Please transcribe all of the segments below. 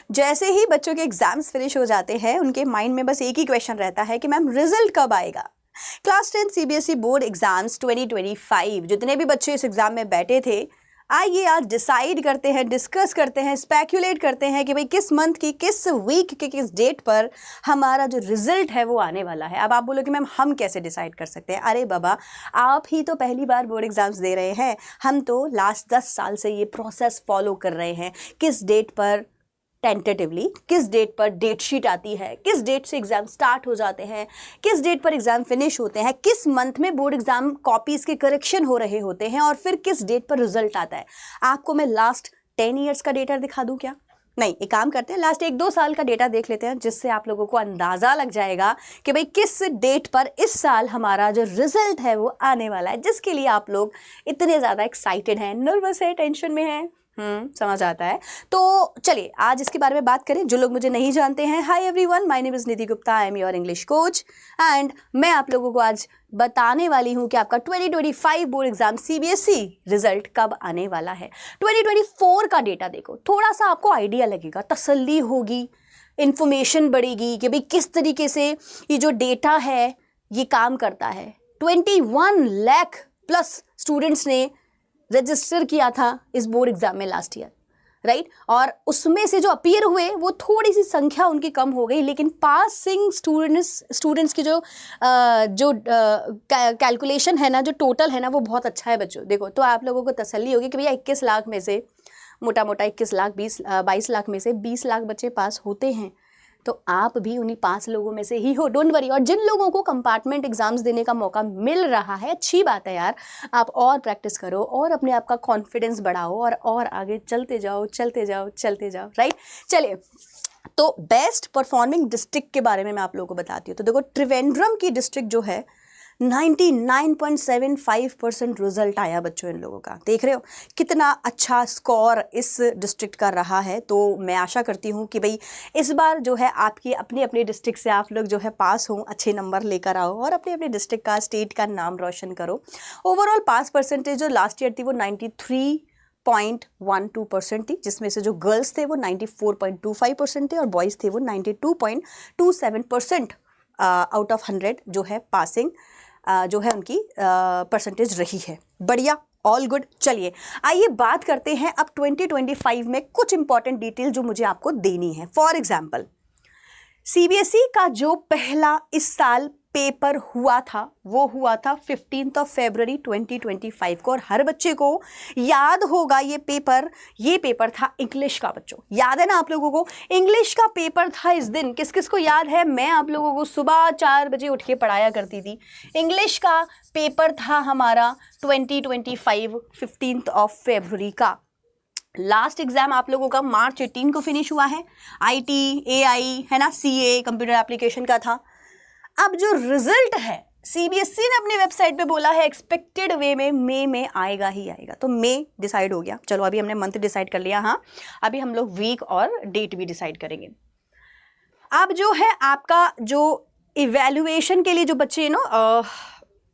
जैसे ही बच्चों के एग्जाम्स फिनिश हो जाते हैं उनके माइंड में बस एक ही क्वेश्चन रहता है कि मैम रिजल्ट कब आएगा। क्लास 10 सीबीएसई बोर्ड एग्जाम्स 2025, जितने भी बच्चे इस एग्जाम में बैठे थे, आइए आज डिसाइड करते हैं, डिस्कस करते हैं, स्पेक्यूलेट करते हैं कि भाई किस मंथ की, किस वीक के, किस डेट पर हमारा जो रिजल्ट है वो आने वाला है। अब आप बोलो कि मैम हम कैसे डिसाइड कर सकते हैं? अरे बाबा, आप ही तो पहली बार बोर्ड एग्जाम्स दे रहे हैं, हम तो लास्ट 10 साल से ये प्रोसेस फॉलो कर रहे हैं। किस डेट पर टेंटेटिवली, किस डेट पर डेट शीट आती है, किस डेट से एग्जाम स्टार्ट हो जाते हैं, किस डेट पर एग्जाम फिनिश होते हैं, किस मंथ में बोर्ड एग्जाम कॉपीज के करेक्शन हो रहे होते हैं, और फिर किस डेट पर रिजल्ट आता है। आपको मैं लास्ट 10 ईयर्स का डेटा दिखा दूं क्या? नहीं, एक काम करते हैं, लास्ट 1-2 साल का डेटा देख लेते हैं, जिससे आप लोगों को अंदाजा लग जाएगा कि भाई किस डेट पर इस साल हमारा जो रिजल्ट है वो आने वाला है, जिसके लिए आप लोग इतने ज़्यादा एक्साइटेड हैं, नर्वस है, टेंशन में हैं। समझ आता है। तो चलिए आज इसके बारे में बात करें। जो लोग मुझे नहीं जानते हैं, hi everyone, my name is Nidhi Gupta, I am your English coach, and मैं आप लोगों को आज बताने वाली हूं कि आपका 2025 बोर्ड एग्जाम सीबीएसई रिजल्ट कब आने वाला है। 2024 का डेटा देखो, थोड़ा सा आपको आइडिया लगेगा, तसल्ली होगी, इंफॉर्मेशन बढ़ेगी कि भाई किस तरीके से ये जो डेटा है ये काम करता है। 21 लाख प्लस स्टूडेंट्स ने रजिस्टर किया था इस बोर्ड एग्जाम में लास्ट ईयर, राइट? और उसमें से जो अपीयर हुए वो थोड़ी सी संख्या उनकी कम हो गई, लेकिन पासिंग स्टूडेंट्स की जो कैलकुलेशन है ना, जो टोटल है ना, वो बहुत अच्छा है बच्चों। देखो, तो आप लोगों को तसल्ली होगी कि भैया 21 लाख में से मोटा मोटा 21 लाख 22 लाख में से 20 लाख बच्चे पास होते हैं, तो आप भी उन्हीं 5 लोगों में से ही हो, डोंट वरी। और जिन लोगों को कंपार्टमेंट एग्जाम्स देने का मौका मिल रहा है, अच्छी बात है यार, आप और प्रैक्टिस करो और अपने आप का कॉन्फिडेंस बढ़ाओ और आगे चलते जाओ, राइट? चलिए, तो बेस्ट परफॉर्मिंग डिस्ट्रिक्ट के बारे में मैं आप लोगों को बताती हूँ। तो देखो, त्रिवेंद्रम की डिस्ट्रिक्ट जो है 99.75% रिजल्ट आया बच्चों इन लोगों का। देख रहे हो कितना अच्छा स्कोर इस डिस्ट्रिक्ट का रहा है। तो मैं आशा करती हूँ कि भाई इस बार जो है आपकी अपनी अपनी डिस्ट्रिक्ट से आप लोग जो है पास हों, अच्छे नंबर लेकर आओ और अपने अपने डिस्ट्रिक्ट का, स्टेट का नाम रोशन करो। ओवरऑल पास परसेंटेज जो लास्ट ईयर थी वो 93.12% थी, जिसमें से जो गर्ल्स थे वो 94.25% थे और बॉयज़ थे वो 92.27% आउट ऑफ 100 जो है पासिंग जो है उनकी परसेंटेज रही है। बढ़िया, ऑल गुड। चलिए आइए बात करते हैं अब 2025 में कुछ इंपॉर्टेंट डिटेल जो मुझे आपको देनी है। फॉर एग्जाम्पल, सीबीएसई का जो पहला इस साल पेपर हुआ था वो हुआ था 15 फरवरी 2025 को, और हर बच्चे को याद होगा ये पेपर था इंग्लिश का। बच्चों याद है ना आप लोगों को? इंग्लिश का पेपर था इस दिन। किस किस को याद है? मैं आप लोगों को सुबह 4 बजे उठ के पढ़ाया करती थी। इंग्लिश का पेपर था हमारा 2025 15 फरवरी का। लास्ट एग्जाम आप लोगों का मार्च 18 को फिनिश हुआ है। आईटी, एआई है ना, सीए कंप्यूटर एप्लीकेशन का था। अब जो रिजल्ट है सीबीएसई ने अपनी वेबसाइट पे बोला है एक्सपेक्टेड वे में मई में आएगा ही आएगा। तो मई डिसाइड हो गया। चलो अभी हमने मंथ डिसाइड कर लिया। हाँ, अभी हम लोग वीक और डेट भी डिसाइड करेंगे। अब जो है आपका जो इवैल्यूएशन के लिए जो बच्चे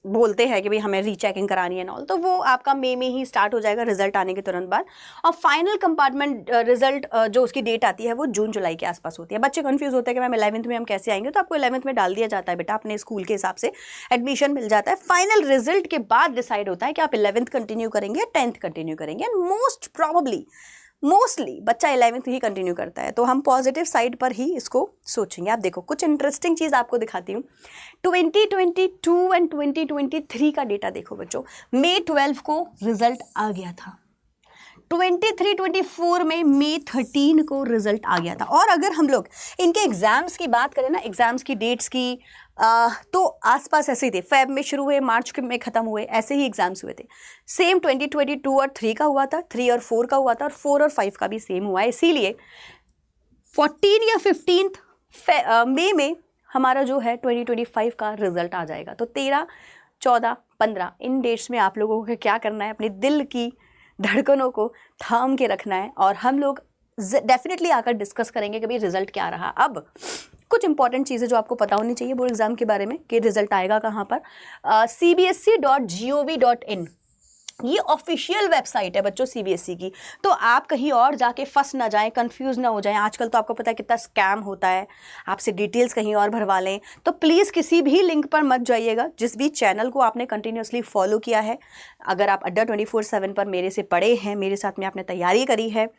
बोलते हैं कि भाई हमें रीचेकिंग करानी है ना, तो वो आपका मई में ही स्टार्ट हो जाएगा रिजल्ट आने के तुरंत बाद। और फाइनल कंपार्टमेंट रिजल्ट जो उसकी डेट आती है वो जून जुलाई के आसपास होती है। बच्चे कंफ्यूज होते हैं कि मैम 11th में हम कैसे आएंगे, तो आपको 11th में डाल दिया जाता है बेटा, अपने स्कूल के हिसाब से एडमिशन मिल जाता है। फाइनल रिजल्ट के बाद डिसाइड होता है कि आप 11th कंटिन्यू करेंगे या 10th कंटिन्यू करेंगे। एंड मोस्टली बच्चा 11th ही कंटिन्यू करता है, तो हम पॉजिटिव साइड पर ही इसको सोचेंगे। आप देखो कुछ इंटरेस्टिंग चीज़ आपको दिखाती हूँ। 2022 एंड 2023 का डेटा देखो बच्चों। मई 12 को रिजल्ट आ गया था। 23-24 में मई 13 को रिजल्ट आ गया था। और अगर हम लोग इनके एग्जाम्स की बात करें ना, एग्जाम्स की डेट्स की, तो आसपास ऐसे ही थे। फेब में शुरू हुए, मार्च में ख़त्म हुए, ऐसे ही एग्जाम्स हुए थे। सेम 2022 और 3 का हुआ था, 3 और 4 का हुआ था, और 4 और 5 का भी सेम हुआ है। इसीलिए 14 या 15 मई में हमारा जो है 2025 का रिजल्ट आ जाएगा। तो 13, 14, 15 इन डेट्स में आप लोगों को क्या करना है, अपने दिल की धड़कनों को थाम के रखना है, और हम लोग डेफिनेटली आकर डिस्कस करेंगे कि भाई रिजल्ट क्या रहा। अब कुछ इंपॉर्टेंट चीज़ें जो आपको पता होनी चाहिए बोर्ड एग्जाम के बारे में कि रिजल्ट आएगा कहाँ पर। cbsc.gov.in ये ऑफिशियल वेबसाइट है बच्चों सीबीएसई की, तो आप कहीं और जाके फंस ना जाएं, कंफ्यूज ना हो जाएं। आजकल तो आपको पता है कितना स्कैम होता है, आपसे डिटेल्स कहीं और भरवा लें। तो प्लीज़ किसी भी लिंक पर मत जाइएगा। जिस भी चैनल को आपने कंटिन्यूसली फॉलो किया है, अगर आप अड्डा 24/7 पर मेरे से पढ़े हैं, मेरे साथ में आपने तैयारी करी है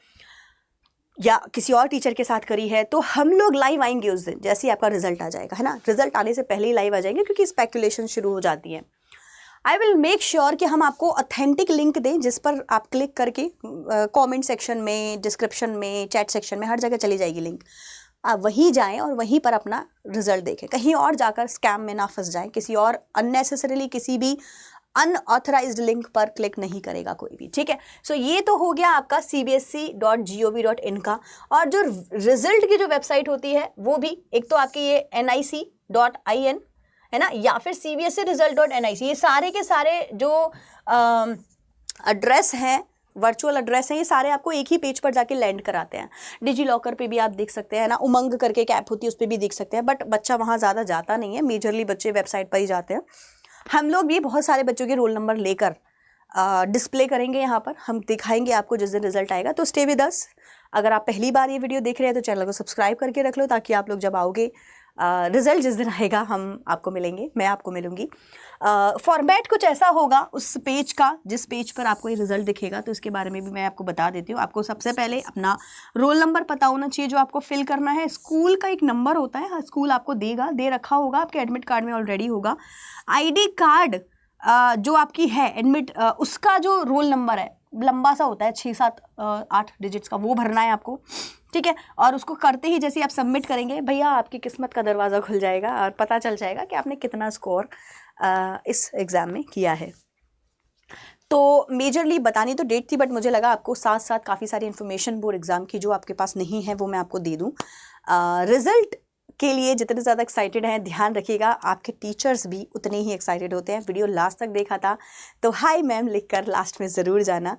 या किसी और टीचर के साथ करी है, तो हम लोग लाइव आएंगे उस दिन जैसे ही आपका रिजल्ट आ जाएगा, है ना। रिजल्ट आने से पहले ही लाइव आ जाएंगे क्योंकि स्पेकुलेशन शुरू हो जाती है। आई विल मेक श्योर कि हम आपको ऑथेंटिक लिंक दें जिस पर आप क्लिक करके कमेंट सेक्शन में, डिस्क्रिप्शन में, चैट सेक्शन में, हर जगह चली जाएगी लिंक। आप वहीं जाएं और वहीं पर अपना रिजल्ट देखें, कहीं और जाकर स्कैम में ना फंस जाएं। किसी और अननेसेसरीली किसी भी अनऑथराइज्ड लिंक पर क्लिक नहीं करेगा कोई भी, ठीक है। सो ये तो हो गया आपका cbse.gov.in का। और जो रिजल्ट की जो वेबसाइट होती है वो भी, एक तो आपकी ये nic.in है ना, या फिर cbseresult.nic, ये सारे के सारे जो एड्रेस हैं, वर्चुअल एड्रेस हैं, ये सारे आपको एक ही पेज पर जाके लैंड कराते हैं। डिजी लॉकर पे भी आप देख सकते हैं ना, उमंग करके एक ऐप होती है उस पर भी देख सकते हैं, बट बच्चा वहाँ ज़्यादा जाता नहीं है, मेजरली बच्चे वेबसाइट पर ही जाते हैं। हम लोग भी बहुत सारे बच्चों के रोल नंबर लेकर डिस्प्ले करेंगे यहाँ पर, हम दिखाएंगे आपको जिस दिन रिजल्ट आएगा। तो स्टे विद अस। अगर आप पहली बार ये वीडियो देख रहे हैं तो चैनल को सब्सक्राइब करके रख लो, ताकि आप लोग जब आओगे, रिजल्ट जिस दिन आएगा हम आपको मिलेंगे, मैं आपको मिलूंगी। फॉर्मेट कुछ ऐसा होगा उस पेज का, जिस पेज पर आपको ये रिजल्ट दिखेगा, तो इसके बारे में भी मैं आपको बता देती हूँ। आपको सबसे पहले अपना रोल नंबर पता होना चाहिए जो आपको फिल करना है। स्कूल का एक नंबर होता है, स्कूल आपको देगा, दे रखा होगा, आपके एडमिट कार्ड में ऑलरेडी होगा। आईडी कार्ड जो आपकी है एडमिट, उसका जो रोल नंबर है लंबा सा होता है, 6, 7, 8 डिजिट्स का, वो भरना है आपको, ठीक है। और उसको करते ही जैसे ही आप सबमिट करेंगे, भैया आपकी किस्मत का दरवाज़ा खुल जाएगा और पता चल जाएगा कि आपने कितना स्कोर इस एग्ज़ाम में किया है। तो मेजरली बतानी तो डेट थी, बट मुझे लगा आपको साथ साथ काफ़ी सारी इन्फॉर्मेशन बोर्ड एग्ज़ाम की जो आपके पास नहीं है वो मैं आपको दे दूँ। रिज़ल्ट के लिए जितने ज़्यादा एक्साइटेड हैं, ध्यान रखिएगा आपके टीचर्स भी उतने ही एक्साइटेड होते हैं। वीडियो लास्ट तक देखा था तो हाय मैम लिखकर लास्ट में ज़रूर जाना।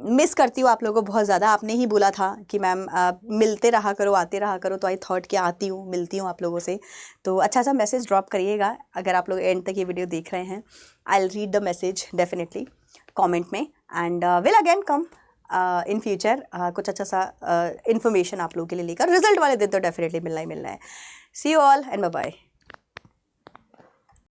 मिस करती हूँ आप लोगों को बहुत ज़्यादा। आपने ही बोला था कि मैम मिलते रहा करो, आते रहा करो, तो आई थॉट कि आती हूँ, मिलती हूँ आप लोगों से। तो अच्छा सा मैसेज ड्रॉप करिएगा अगर आप लोग एंड तक ये वीडियो देख रहे हैं। I will read the message definitely comment में, and will again come in future कुछ अच्छा सा इन्फॉर्मेशन आप लोगों के लिए लेकर। रिजल्ट वाले दिन तो डेफिनेटली मिलना ही मिलना है। See you all and bye bye.